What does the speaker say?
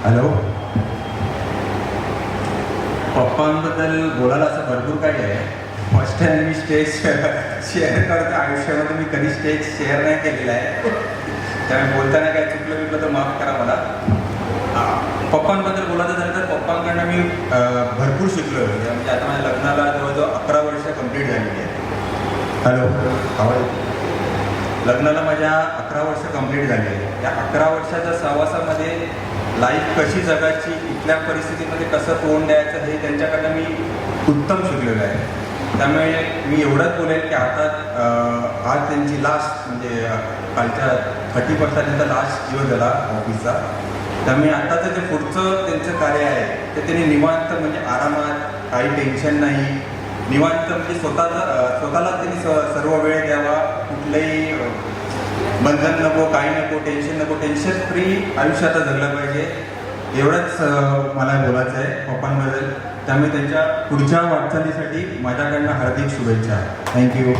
Hello. पप्पांबद्दल बोलायला असं भरपूर काही आहे. फर्स्ट टाइम मी स्टेज शेअर करतो. आयुष्यामध्ये मी कधी स्टेज शेअर नाही केलेलं आहे, त्यामुळे बोलताना काय चुकलं बिकलं तर माफ करा मला. पप्पांबद्दल बोलायचं झालं तर पप्पांकडनं मी भरपूर शिकलो आहे. म्हणजे आता माझ्या लग्नाला जवळजवळ 11 वर्ष कंप्लीट झालेली आहे. हॅलो, आवाज. लग्नाला माझ्या 11 वर्ष कंप्लीट झाली आहे. या 11 वर्षाच्या सहवासामध्ये लाईफ कशी जगायची, कुठल्या परिस्थितीमध्ये कसं तोंड द्यायचं हे त्यांच्याकडनं मी उत्तम शिकलेलं आहे. त्यामुळे मी एवढंच बोलेल की आता आज त्यांची लास्ट म्हणजे कालच्या 30% त्यांचा लास्ट दिवस झाला ऑफिसचा. त्यामुळे आत्ताचं जे पुढचं त्यांचं कार्य आहे ते त्यांनी निवांत म्हणजे आरामात, काही टेन्शन नाही, निवांत म्हणजे स्वतःला त्यांनी सर्व वेळ द्यावा. कुठलंही बंधन नको, काही नको, टेन्शन नको, टेन्शन फ्री आयुष्य आता जगलं पाहिजे. एवढंच मला बोलायचं आहे पप्पांबद्दल. त्यामुळे त्यांच्या पुढच्या वाटचालीसाठी माझ्याकडनं हार्दिक शुभेच्छा. थँक्यू.